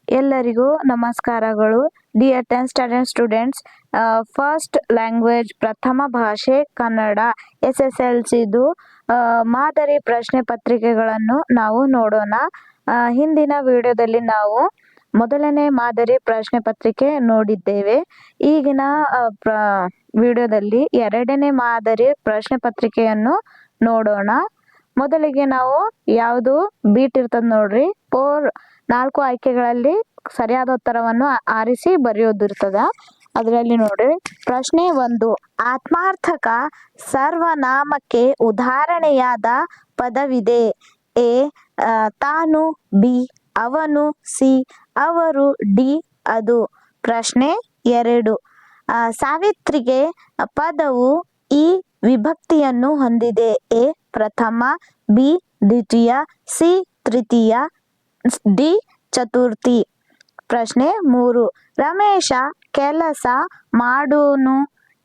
ಎಲ್ಲರಿಗೂ ನಮಸ್ಕಾರಗಳು. Dear 10th standard students, first language ಪ್ರಥಮ ಭಾಷೆ ಕನ್ನಡ SSLCದು ಮಾದರಿ ಪ್ರಶ್ನೆ ಪತ್ರಿಕೆಗಳನ್ನು ನಾವು ನೋಡೋಣ. ಹಿಂದಿನ ವಿಡಿಯೋದಲ್ಲಿ ನಾವು ಮೊದಲನೇ ಮಾದರಿ ಪ್ರಶ್ನೆ ಪತ್ರಿಕೆ ನೋಡಿದ್ದೇವೆ. ಈಗಿನ ವಿಡಿಯೋದಲ್ಲಿ ಎರಡನೇ ಮಾದರಿ ಪ್ರಶ್ನೆ ಪತ್ರಿಕೆಯನ್ನು ನೋಡೋಣ. ಮೊದಲಿಗೆ ನಾವು ಯಾವುದು ಬೀಟ್ ಇರ್ತದ ನೋಡ್ರಿ, 4 ಆಯ್ಕೆಗಳಲ್ಲಿ ಸರಿಯಾದ ಉತ್ತರವನ್ನು ಆರಿಸಿ ಬರೆಯೋದಿರ್ತದ. ಅದರಲ್ಲಿ ನೋಡ್ರಿ, ಪ್ರಶ್ನೆ 1, ಆತ್ಮಾರ್ಥಕ ಸರ್ವನಾಮಕ್ಕೆ ಉದಾಹರಣೆಯಾದ ಪದವಿದೆ. ಎ ತಾನು, ಬಿ ಅವನು, ಸಿ ಅವರು, ಡಿ ಅದು. ಪ್ರಶ್ನೆ 2, ಸಾವಿತ್ರಿಗೆ ಪದವು ಈ ವಿಭಕ್ತಿಯನ್ನು ಹೊಂದಿದೆ. ಎ ಪ್ರಥಮ, ಬಿ ದ್ವಿತೀಯ, ಸಿ ತೃತೀಯ, ಡಿ ಚತುರ್ಥಿ. ಪ್ರಶ್ನೆ 3, ರಮೇಶ ಕೆಲಸ ಮಾಡುನು.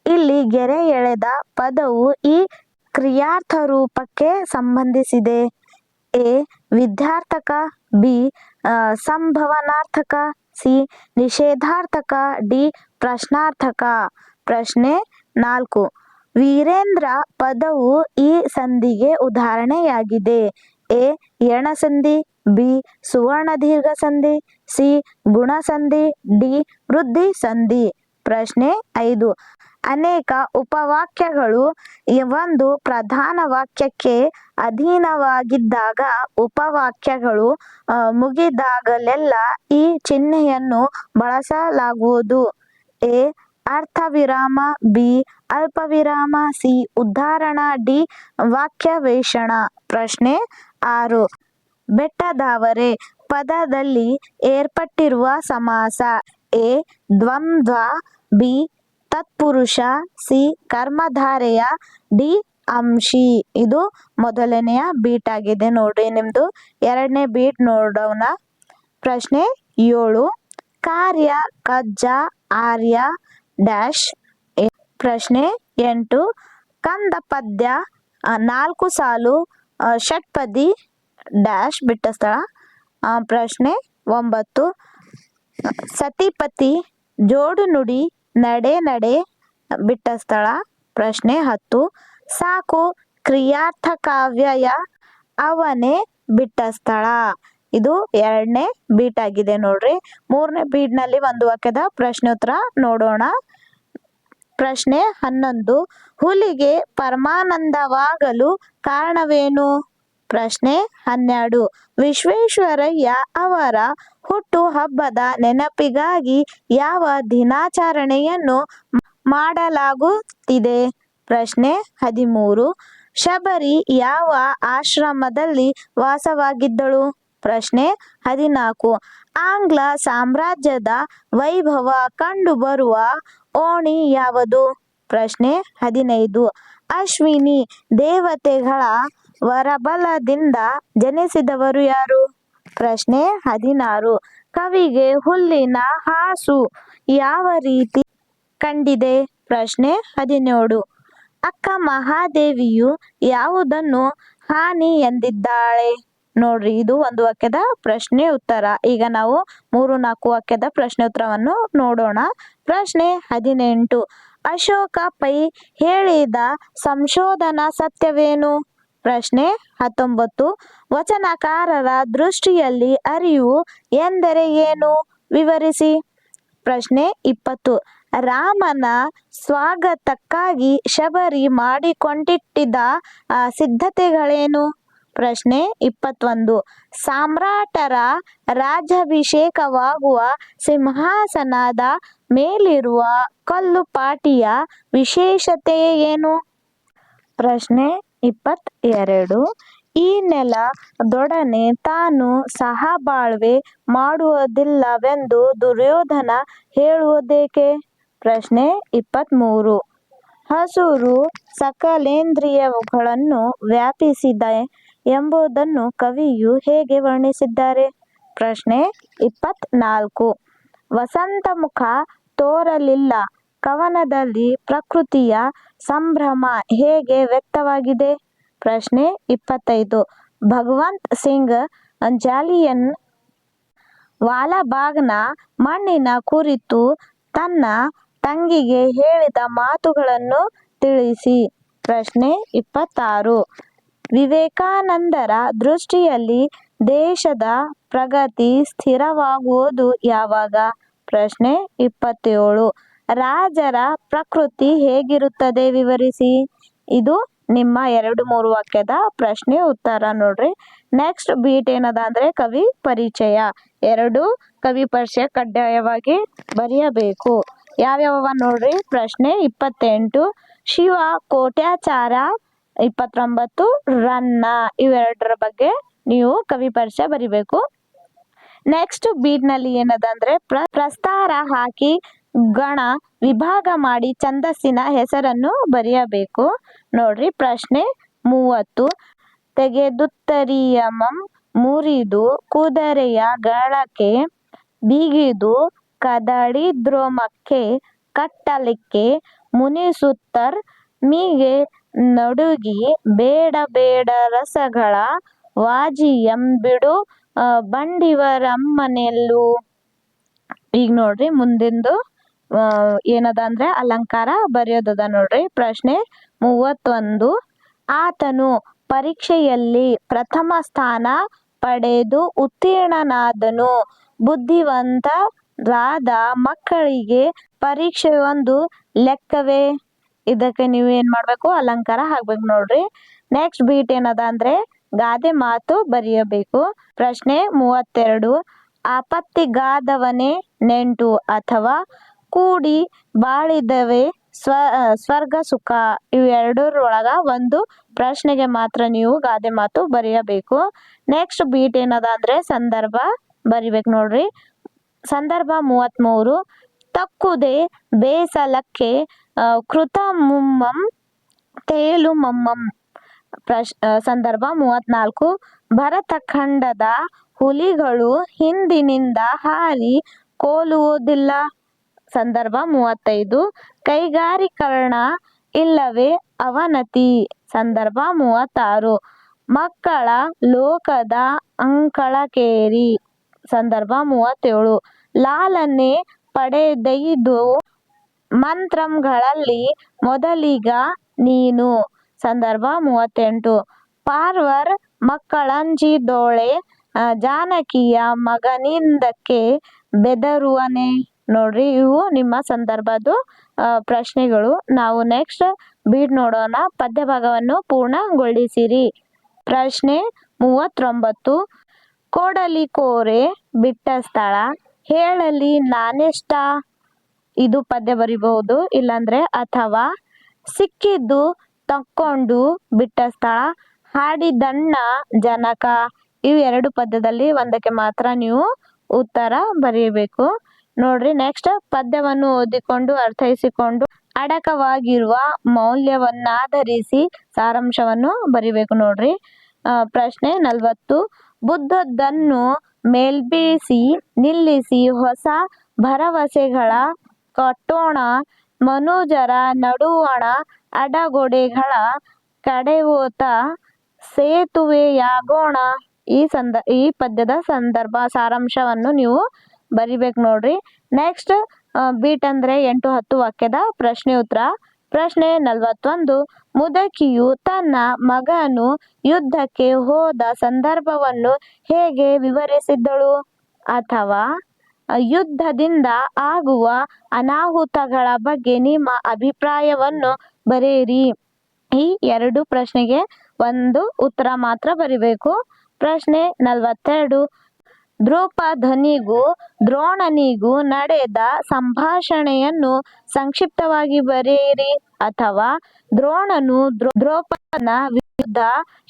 ಇಲ್ಲಿ ಗೆರೆ ಎಳೆದ ಪದವು ಈ ಕ್ರಿಯಾರ್ಥ ರೂಪಕ್ಕೆ ಸಂಬಂಧಿಸಿದೆ. ಎ ವಿಧ್ಯಾರ್ಥಕ, ಬಿ ಸಂಭವನಾರ್ಥಕ, ಸಿ ನಿಷೇಧಾರ್ಥಕ, ಡಿ ಪ್ರಶ್ನಾರ್ಥಕ. ಪ್ರಶ್ನೆ 4, ವೀರೇಂದ್ರ ಪದವು ಈ ಸಂಧಿಗೆ ಉದಾಹರಣೆಯಾಗಿದೆ. ಎ ಎಣಸಂಧಿ, ಬಿ ಸುವರ್ಣ ದೀರ್ಘ ಸಂಧಿ, ಸಿ ಗುಣಸಂಧಿ, ಡಿ ವೃದ್ಧಿ ಸಂಧಿ. ಪ್ರಶ್ನೆ 5, ಅನೇಕ ಉಪವಾಕ್ಯಗಳು ಒಂದು ಪ್ರಧಾನ ವಾಕ್ಯಕ್ಕೆ ಅಧೀನವಾಗಿದ್ದಾಗ ಉಪವಾಕ್ಯಗಳು ಮುಗಿದಾಗಲೆಲ್ಲ ಈ ಚಿಹ್ನೆಯನ್ನು ಬಳಸಲಾಗುವುದು. ಎ ಅರ್ಥ ವಿರಾಮ, ಬಿ ಅಲ್ಪ ವಿರಾಮ, ಸಿ ಉದ್ಧಾರಣ, ಡಿ ವಾಕ್ಯವೇಷಣ. ಪ್ರಶ್ನೆ 6, ಬೆಟ್ಟದಾವರೆ ಪದದಲ್ಲಿ ಏರ್ಪಟ್ಟಿರುವ ಸಮಾಸ. ಎ ದ್ವಂದ್ವ, ಬಿ ತತ್ಪುರುಷ, ಸಿ ಕರ್ಮಧಾರೆಯ, ಡಿ ಅಂಶಿ. ಇದು ಮೊದಲನೆಯ ಬೀಟ್ ಆಗಿದೆ ನೋಡ್ರಿ. ನಿಮ್ದು ಎರಡನೇ ಬೀಟ್ ನೋಡೋಣ. ಪ್ರಶ್ನೆ 7, ಕಾರ್ಯ ಕಜ್ಜ ಆರ್ಯ ಡ್ಯಾಶ್. ಪ್ರಶ್ನೆ 8, ಕಂದ ಪದ್ಯ 4 ಸಾಲು ಷಟ್ಪದಿ ಡ್ಯಾಶ್ ಬಿಟ್ಟ ಸ್ಥಳ. ಪ್ರಶ್ನೆ 9, ಸತಿಪತಿ ಜೋಡು ನುಡಿ ನಡೆ ನಡೆ ಬಿಟ್ಟ ಸ್ಥಳ. ಪ್ರಶ್ನೆ 10, ಸಾಕು ಕ್ರಿಯಾರ್ಥಕಾವ್ಯಯ ಅವನೇ ಬಿಟ್ಟ ಸ್ಥಳ. ಇದು ಎರಡನೇ ಬೀಟ್ ಆಗಿದೆ ನೋಡ್ರಿ. ಮೂರನೇ ಬೀಟ್ ನಲ್ಲಿ ಒಂದು ವಾಕ್ಯದ ಪ್ರಶ್ನೋತ್ತರ ನೋಡೋಣ. ಪ್ರಶ್ನೆ 11, ಹುಲಿಗೆ ಪರಮಾನಂದವಾಗಲು ಕಾರಣವೇನು? ಪ್ರಶ್ನೆ 12, ವಿಶ್ವೇಶ್ವರಯ್ಯ ಅವರ ಹುಟ್ಟು ಹಬ್ಬದ ನೆನಪಿಗಾಗಿ ಯಾವ ದಿನಾಚರಣೆಯನ್ನು ಮಾಡಲಾಗುತ್ತಿದೆ? ಪ್ರಶ್ನೆ 13, ಶಬರಿ ಯಾವ ಆಶ್ರಮದಲ್ಲಿ ವಾಸವಾಗಿದ್ದಳು? ಪ್ರಶ್ನೆ 14, ಆಂಗ್ಲ ಸಾಮ್ರಾಜ್ಯದ ವೈಭವ ಕಂಡುಬರುವ ಓಣಿ ಯಾವುದು? ಪ್ರಶ್ನೆ 15, ಅಶ್ವಿನಿ ದೇವತೆಗಳ ವರಬಲದಿಂದ ಜನಿಸಿದವರು ಯಾರು? ಪ್ರಶ್ನೆ 16, ಕವಿಗೆ ಹುಲ್ಲಿನ ಹಾಸು ಯಾವ ರೀತಿ ಕಂಡಿದೆ? ಪ್ರಶ್ನೆ 17, ಅಕ್ಕ ಮಹಾದೇವಿಯು ಯಾವುದನ್ನು ಹಾನಿ ಎಂದಿದ್ದಾಳೆ? ನೋಡ್ರಿ, ಇದು ಒಂದು ವಾಕ್ಯದ ಪ್ರಶ್ನೆ ಉತ್ತರ. ಈಗ ನಾವು 3-4 ವಾಕ್ಯದ ಪ್ರಶ್ನೆ ಉತ್ತರವನ್ನು ನೋಡೋಣ. ಪ್ರಶ್ನೆ 18, ಅಶೋಕ ಪೈ ಹೇಳಿದ ಸಂಶೋಧನಾ ಸತ್ಯವೇನು? ಪ್ರಶ್ನೆ 19, ವಚನಕಾರರ ದೃಷ್ಟಿಯಲ್ಲಿ ಅರಿವು ಎಂದರೆ ಏನು? ವಿವರಿಸಿ. ಪ್ರಶ್ನೆ 20, ರಾಮನ ಸ್ವಾಗತಕ್ಕಾಗಿ ಶಬರಿ ಮಾಡಿಕೊಂಡಿಟ್ಟಿದ್ದ ಸಿದ್ಧತೆಗಳೇನು? ಪ್ರಶ್ನೆ 21, ಸಾಮ್ರಾಟರ ರಾಜ್ಯಾಭಿಷೇಕವಾಗುವ ಸಿಂಹಾಸನದ ಮೇಲಿರುವ ಕಲ್ಲುಪಾಟಿಯ ವಿಶೇಷತೆ ಏನು? ಪ್ರಶ್ನೆ 22, ಈ ನೆಲದೊಡನೆ ತಾನು ಸಹಬಾಳ್ವೆ ಮಾಡುವುದಿಲ್ಲವೆಂದು ದುರ್ಯೋಧನ ಹೇಳುವುದೇಕೆ? ಪ್ರಶ್ನೆ 23, ಹಸುರು ಸಕಲೇಂದ್ರಿಯಗಳನ್ನು ವ್ಯಾಪಿಸಿದೆ ಎಂಬುದನ್ನು ಕವಿಯು ಹೇಗೆ ವರ್ಣಿಸಿದ್ದಾರೆ? ಪ್ರಶ್ನೆ 24, ವಸಂತಮುಖ ತೋರಲಿಲ್ಲ ಕವನದಲ್ಲಿ ಪ್ರಕೃತಿಯ ಸಂಭ್ರಮ ಹೇಗೆ ವ್ಯಕ್ತವಾಗಿದೆ? ಪ್ರಶ್ನೆ 25, ಭಗವಂತ್ ಸಿಂಗ್ ಜಾಲಿಯನ್ ವಾಲಬಾಗ್ನ ಮಣ್ಣಿನ ಕುರಿತು ತನ್ನ ತಂಗಿಗೆ ಹೇಳಿದ ಮಾತುಗಳನ್ನು ತಿಳಿಸಿ. ಪ್ರಶ್ನೆ 26. ವಿವೇಕಾನಂದರ ದೃಷ್ಟಿಯಲ್ಲಿ ದೇಶದ ಪ್ರಗತಿ ಸ್ಥಿರವಾಗುವುದು ಯಾವಾಗ? ಪ್ರಶ್ನೆ 27. ರಾಜರ ಪ್ರಕೃತಿ ಹೇಗಿರುತ್ತದೆ ವಿವರಿಸಿ. ಇದು ನಿಮ್ಮ 2-3 ವಾಕ್ಯದ ಪ್ರಶ್ನೆ ಉತ್ತರ ನೋಡ್ರಿ. ನೆಕ್ಸ್ಟ್ ಬೀಟ್ ಏನದ ಅಂದ್ರೆ ಕವಿ ಪರಿಚಯ. 2 ಕವಿ ಪರಿಚಯ ಕಡ್ಡಾಯವಾಗಿ ಬರೆಯಬೇಕು. ಯಾವ್ಯಾವ ನೋಡ್ರಿ. ಪ್ರಶ್ನೆ 28 ಶಿವ ಕೋಟ್ಯಾಚಾರ, 29 ರನ್ನ. ಇವೆರಡರ ಬಗ್ಗೆ ನೀವು ಕವಿ ಪರಿಚಯ ಬರಿಬೇಕು. ನೆಕ್ಸ್ಟ್ ಬೀಟ್ ನಲ್ಲಿ ಏನದ ಅಂದ್ರೆ ಪ್ರಸ್ತಾರ ಹಾಕಿ ಗಣ ವಿಭಾಗ ಮಾಡಿ ಛಂದಸ್ಸಿನ ಹೆಸರನ್ನು ಬರೆಯಬೇಕು ನೋಡ್ರಿ. ಪ್ರಶ್ನೆ 30 ತೆಗೆದುತ್ತರಿಯಮಂ ಮುರಿದು ಕುದುರೆಯ ಗಳಕ್ಕೆ ಬಿಗಿದು ಕದಳಿದ್ರೋಮಕ್ಕೆ ಕಟ್ಟಲಿಕ್ಕೆ ಮುನಿಸುತ್ತರ್ ಮೀಗೆ ನಡುಗಿ ಬೇಡ ಬೇಡ ರಸಗಳ ವಾಜಿಯಂ ಬಿಡು ಬಂಡಿವರಮ್ಮನೆಲ್ಲು. ಈಗ ನೋಡ್ರಿ ಮುಂದಿಂದು ಏನದ ಅಂದ್ರೆ ಅಲಂಕಾರ ಬರೆಯೋದದ ನೋಡ್ರಿ. ಪ್ರಶ್ನೆ 31 ಆತನು ಪರೀಕ್ಷೆಯಲ್ಲಿ ಪ್ರಥಮ ಸ್ಥಾನ ಪಡೆದು ಉತ್ತೀರ್ಣನಾದನು. ಬುದ್ಧಿವಂತರಾದ ಮಕ್ಕಳಿಗೆ ಪರೀಕ್ಷೆ ಒಂದು ಲೆಕ್ಕವೇ. ಇದಕ್ಕೆ ನೀವು ಏನ್ ಮಾಡ್ಬೇಕು? ಅಲಂಕಾರ ಹಾಕ್ಬೇಕು ನೋಡ್ರಿ. ನೆಕ್ಸ್ಟ್ ಬೀಟ್ ಏನದ ಅಂದ್ರೆ ಗಾದೆ ಮಾತು ಬರೆಯಬೇಕು. ಪ್ರಶ್ನೆ 32 ಆಪತ್ತಿಗಾದವನೇ ನೆಂಟು ಅಥವಾ ಕೂಡಿ ಬಾಳಿದವೇ ಸ್ವರ್ಗ ಸುಖ. ಇವೆರಡರೊಳಗ ಒಂದು ಪ್ರಶ್ನೆಗೆ ಮಾತ್ರ ನೀವು ಗಾದೆ ಮಾತು ಬರೆಯಬೇಕು. ನೆಕ್ಸ್ಟ್ ಬೀಟ್ ಏನದ ಅಂದ್ರೆ ಸಂದರ್ಭ ಬರಿಬೇಕು ನೋಡ್ರಿ. ಸಂದರ್ಭ 33 ತಕ್ಕುದೇ ಬೇಸಲಕ್ಕೆ ಕೃತ ಮುಮ್ಮಂ ತೇಲು ಮಮ್ಮಂ. ಸಂದರ್ಭ 34 ಭರತಖಂಡದ ಹುಲಿಗಳು ಹಿಂದಿನಿಂದ ಹಾರಿ ಕೋಲುವುದಿಲ್ಲ. ಸಂದರ್ಭ 35 ಕೈಗಾರೀಕರಣ ಇಲ್ಲವೇ ಅವನತಿ. ಸಂದರ್ಭ 36 ಮಕ್ಕಳ ಲೋಕದ ಅಂಕಳಕೇರಿ. ಸಂದರ್ಭ 37 ಲಾಲನೆ ಪಡೆದೈದು ಮಂತ್ರಂಗಳಲ್ಲಿ ಮೊದಲಿಗ ನೀನು. ಸಂದರ್ಭ 38 ಪಾರ್ವರ್ ಮಕ್ಕಳಂಜಿದೋಳೆ ಜಾನಕಿಯ ಮಗನಿಂದಕ್ಕೆ ಬೆದರುವನೆ. ನೋಡ್ರಿ ಇವು ನಿಮ್ಮ ಸಂದರ್ಭದ ಪ್ರಶ್ನೆಗಳು. ನಾವು ನೆಕ್ಸ್ಟ್ ಬೀಟ್ ನೋಡೋಣ. ಪದ್ಯ ಭಾಗವನ್ನು ಪೂರ್ಣಗೊಳಿಸಿರಿ. ಪ್ರಶ್ನೆ 39 ಕೊಡಲಿ ಕೋರೆ ಬಿಟ್ಟ ಸ್ಥಳ ಹೇಳಲಿ ನಾನೆಷ್ಟ. ಇದು ಪದ್ಯ ಬರಿಬಹುದು. ಇಲ್ಲಾಂದ್ರೆ ಅಥವಾ ಸಿಕ್ಕಿದ್ದು ತಕ್ಕೊಂಡು ಬಿಟ್ಟ ಸ್ಥಳ ಹಾಡಿದಣ್ಣ ಜನಕ. ಇವು 2 ಪದ್ಯದಲ್ಲಿ ಒಂದಕ್ಕೆ ಮಾತ್ರ ನೀವು ಉತ್ತರ ಬರೆಯಬೇಕು ನೋಡ್ರಿ. ನೆಕ್ಸ್ಟ್ ಪದ್ಯವನ್ನು ಓದಿಕೊಂಡು ಅರ್ಥೈಸಿಕೊಂಡು ಅಡಕವಾಗಿರುವ ಮೌಲ್ಯವನ್ನಾಧರಿಸಿ ಸಾರಾಂಶವನ್ನು ಬರಿಬೇಕು ನೋಡ್ರಿ. ಪ್ರಶ್ನೆ 40 ಬುದ್ಧದ್ದನ್ನು ಮೇಲ್ಬೀಸಿ ನಿಲ್ಲಿಸಿ ಹೊಸ ಭರವಸೆಗಳ ಕಟ್ಟೋಣ ಮನುಜರ ನಡುವಣ ಅಡಗೊಡೆಗಳ ಕಡೆಯೋತ ಸೇತುವೆಯಾಗೋಣ. ಈ ಪದ್ಯದ ಸಂದರ್ಭ ಸಾರಾಂಶವನ್ನು ನೀವು ಬರಿಬೇಕು ನೋಡ್ರಿ. ನೆಕ್ಸ್ಟ್ ಬೀಟ್ ಅಂದ್ರೆ 8-10 ವಾಕ್ಯದ ಪ್ರಶ್ನೆ ಉತ್ತರ. ಪ್ರಶ್ನೆ 41 ಮುದಕಿಯು ತನ್ನ ಮಗನು ಯುದ್ಧಕ್ಕೆ ಹೋದ ಸಂದರ್ಭವನ್ನು ಹೇಗೆ ವಿವರಿಸಿದ್ದಳು? ಅಥವಾ ಯುದ್ಧದಿಂದ ಆಗುವ ಅನಾಹುತಗಳ ಬಗ್ಗೆ ನಿಮ್ಮ ಅಭಿಪ್ರಾಯವನ್ನು ಬರೆಯಿರಿ. ಈ 2 ಪ್ರಶ್ನೆಗೆ ಒಂದು ಉತ್ತರ ಮಾತ್ರ ಬರಿಬೇಕು. ಪ್ರಶ್ನೆ 42 ದ್ರೌಪದನಿಗೂ ದ್ರೋಣನಿಗೂ ನಡೆದ ಸಂಭಾಷಣೆಯನ್ನು ಸಂಕ್ಷಿಪ್ತವಾಗಿ ಬರೆಯಿರಿ. ಅಥವಾ ದ್ರೋಣನು ದ್ರೌಪದನ ವಿರುದ್ಧ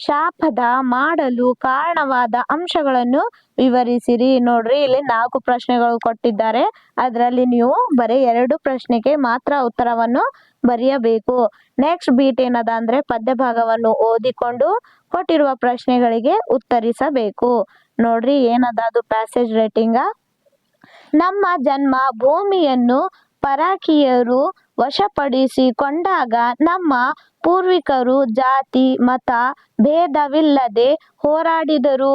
ಶಾಪದ ಮಾಡಲು ಕಾರಣವಾದ ಅಂಶಗಳನ್ನು ವಿವರಿಸಿರಿ. ನೋಡ್ರಿ ಇಲ್ಲಿ 4 ಪ್ರಶ್ನೆಗಳು ಕೊಟ್ಟಿದ್ದಾರೆ. ಅದರಲ್ಲಿ ನೀವು ಬರೀ 2 ಪ್ರಶ್ನೆಗೆ ಮಾತ್ರ ಉತ್ತರವನ್ನು ಬರೆಯಬೇಕು. ನೆಕ್ಸ್ಟ್ ಬೀಟ್ ಏನದ ಅಂದ್ರೆ ಪದ್ಯ ಭಾಗವನ್ನು ಓದಿಕೊಂಡು ಕೊಟ್ಟಿರುವ ಪ್ರಶ್ನೆಗಳಿಗೆ ಉತ್ತರಿಸಬೇಕು ನೋಡ್ರಿ. ಏನದ ಅದು ಪ್ಯಾಸೇಜ್ ರೇಟಿಂಗ. ನಮ್ಮ ಜನ್ಮ ಭೂಮಿಯನ್ನು ಪರಕೀಯರು ವಶಪಡಿಸಿಕೊಂಡಾಗ ನಮ್ಮ ಪೂರ್ವಿಕರು ಜಾತಿ ಮತ ಭೇದವಿಲ್ಲದೆ ಹೋರಾಡಿದರು.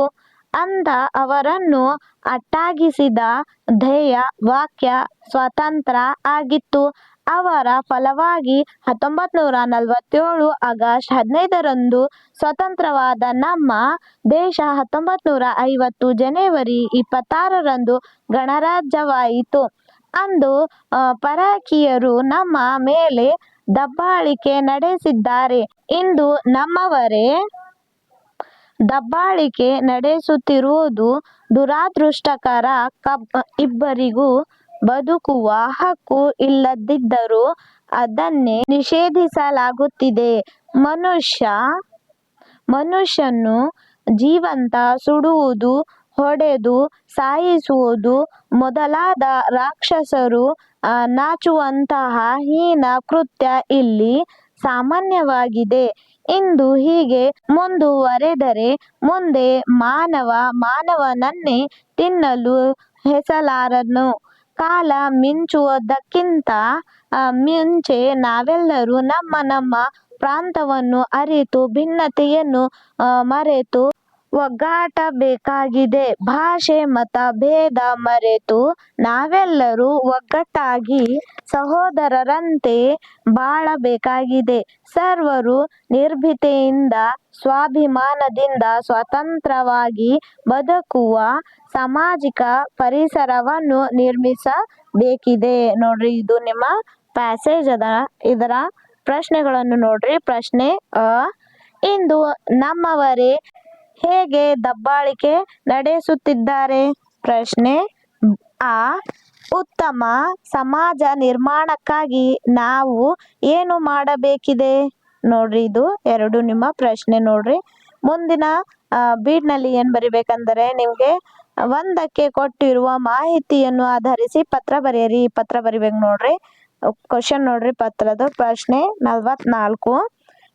ಅಂದ ಅವರನ್ನು ಅಟ್ಟಾಗಿಸಿದ ಧ್ಯೇಯ ವಾಕ್ಯ ಸ್ವಾತಂತ್ರ್ಯ ಆಗಿತ್ತು. ಅವರ ಫಲವಾಗಿ 1947 ಆಗಸ್ಟ್ 15ರಂದು ಸ್ವತಂತ್ರವಾದ ನಮ್ಮ ದೇಶ 1950 ಜನವರಿ 26ರಂದು ಗಣರಾಜ್ಯವಾಯಿತು. ಅಂದು ಪರಕೀಯರು ನಮ್ಮ ಮೇಲೆ ದಬ್ಬಾಳಿಕೆ ನಡೆಸಿದ್ದಾರೆ. ಇಂದು ನಮ್ಮವರೇ ದಬ್ಬಾಳಿಕೆ ನಡೆಸುತ್ತಿರುವುದು ದುರದೃಷ್ಟಕರ. ಇಬ್ಬರಿಗೂ ಬದುಕುವ ಹಕ್ಕು ಇಲ್ಲದಿದ್ದರೂ ಅದನ್ನೇ ನಿಷೇಧಿಸಲಾಗುತ್ತಿದೆ. ಮನುಷ್ಯನು ಜೀವಂತ ಸುಡುವುದು, ಹೊಡೆದು ಸಾಯಿಸುವುದು ಮೊದಲಾದ ರಾಕ್ಷಸರು ನಾಚುವಂತಹ ಹೀನ ಕೃತ್ಯ ಇಲ್ಲಿ ಸಾಮಾನ್ಯವಾಗಿದೆ. ಇಂದು ಹೀಗೆ ಮುಂದುವರೆದರೆ ಮುಂದೆ ಮಾನವನನ್ನೇ ತಿನ್ನಲು ಹೆಸಲಾರನು. ಕಾಲ ಮಿಂಚುವುದಕ್ಕಿಂತ ಮುಂಚೆ ನಾವೆಲ್ಲರೂ ನಮ್ಮ ಪ್ರಾಂತವನ್ನು ಅರಿತು ಭಿನ್ನತೆಯನ್ನು ಮರೆತು ಒಗ್ಗಟ್ಟಬೇಕಾಗಿದೆ. ಭಾಷೆ ಮತ ಭೇದ ಮರೆತು ನಾವೆಲ್ಲರೂ ಒಗ್ಗಟ್ಟಾಗಿ ಸಹೋದರರಂತೆ ಬಾಳಬೇಕಾಗಿದೆ. ಸರ್ವರೂ ನಿರ್ಭೀತಿಯಿಂದ ಸ್ವಾಭಿಮಾನದಿಂದ ಸ್ವತಂತ್ರವಾಗಿ ಬದುಕುವ ಸಾಮಾಜಿಕ ಪರಿಸರವನ್ನು ನಿರ್ಮಿಸಬೇಕಿದೆ. ನೋಡ್ರಿ, ಇದು ನಿಮ್ಮ ಪ್ಯಾಸೇಜ್ ಅದ. ಇದರ ಪ್ರಶ್ನೆಗಳನ್ನು ನೋಡ್ರಿ. ಪ್ರಶ್ನೆ ಅ, ಇಂದು ನಮ್ಮವರೇ ಹೇಗೆ ದಬ್ಬಾಳಿಕೆ ನಡೆಸುತ್ತಿದ್ದಾರೆ? ಪ್ರಶ್ನೆ ಆ, ಉತ್ತಮ ಸಮಾಜ ನಿರ್ಮಾಣಕ್ಕಾಗಿ ನಾವು ಏನು ಮಾಡಬೇಕಿದೆ? ನೋಡ್ರಿ, ಇದು ಎರಡು ನಿಮ್ಮ ಪ್ರಶ್ನೆ. ನೋಡ್ರಿ, ಮುಂದಿನ ಬೀಡ್ನಲ್ಲಿ ಏನ್ ಬರಿಬೇಕಂದರೆ ನಿಮ್ಗೆ ಒಂದಕ್ಕೆ ಕೊಟ್ಟಿರುವ ಮಾಹಿತಿಯನ್ನು ಆಧರಿಸಿ ಪತ್ರ ಬರೆಯಿರಿ. ಪತ್ರ ಬರಿಬೇಕು. ನೋಡ್ರಿ, ಕ್ವಶನ್ ನೋಡ್ರಿ. ಪತ್ರದ ಪ್ರಶ್ನೆ 44.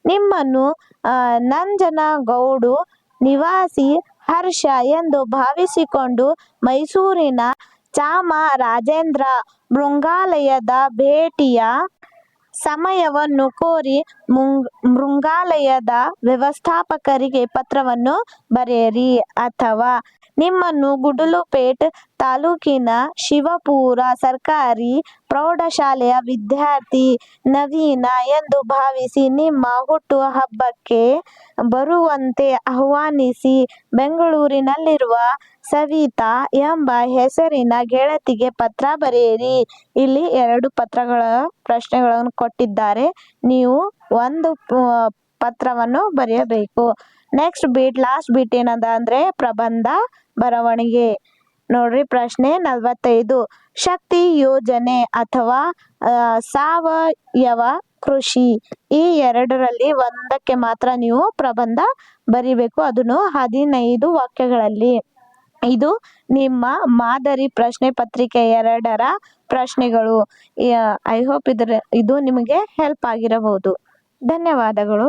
ನಿಮ್ಮನ್ನು ನಂಜನಗೂಡು ನಿವಾಸಿ ಹರ್ಷ ಎಂದು ಭಾವಿಸಿಕೊಂಡು ಮೈಸೂರಿನ ಚಾಮರಾಜೇಂದ್ರ ಮೃಗಾಲಯದ ಭೇಟಿಯ ಸಮಯವನ್ನು ಕೋರಿ ಮೃಗಾಲಯದ ವ್ಯವಸ್ಥಾಪಕರಿಗೆ ಪತ್ರವನ್ನು ಬರೆಯಿರಿ. ಅಥವಾ ನಿಮ್ಮನ್ನು ಗುಂಡ್ಲುಪೇಟೆ ತಾಲೂಕಿನ ಶಿವಪುರ ಸರ್ಕಾರಿ ಪ್ರೌಢಶಾಲೆಯ ವಿದ್ಯಾರ್ಥಿ ನವೀನ ಎಂದು ಭಾವಿಸಿ ನಿಮ್ಮ ಹುಟ್ಟು ಹಬ್ಬಕ್ಕೆ ಬರುವಂತೆ ಆಹ್ವಾನಿಸಿ. ಬೆಂಗಳೂರಿನಲ್ಲಿರುವ ಸವಿತಾ ಎಂಬ ಹೆಸರಿನ ಗೆಳತಿಗೆ ಪತ್ರ ಬರೆಯಿರಿ. ಇಲ್ಲಿ ಎರಡು ಪ್ರಶ್ನೆಗಳನ್ನು ಕೊಟ್ಟಿದ್ದಾರೆ. ನೀವು ಒಂದು ಪತ್ರವನ್ನು ಬರೆಯಬೇಕು. ನೆಕ್ಸ್ಟ್ ಲಾಸ್ಟ್ ಬೀಟ್ ಏನದ ಅಂದ್ರೆ ಪ್ರಬಂಧ ಬರವಣಿಗೆ. ನೋಡ್ರಿ, ಪ್ರಶ್ನೆ 45. ಶಕ್ತಿ ಯೋಜನೆ ಅಥವಾ ಸಾವಯವ ಕೃಷಿ, ಈ ಎರಡರಲ್ಲಿ ಒಂದಕ್ಕೆ ಮಾತ್ರ ನೀವು ಪ್ರಬಂಧ ಬರಿಬೇಕು. ಅದನ್ನು 15 ವಾಕ್ಯಗಳಲ್ಲಿ. ಇದು ನಿಮ್ಮ ಮಾದರಿ ಪ್ರಶ್ನೆ ಪತ್ರಿಕೆ 2ರ ಪ್ರಶ್ನೆಗಳು. ಐ ಹೋಪ್ ಇದು ನಿಮಗೆ ಹೆಲ್ಪ್ ಆಗಿರಬಹುದು. ಧನ್ಯವಾದಗಳು.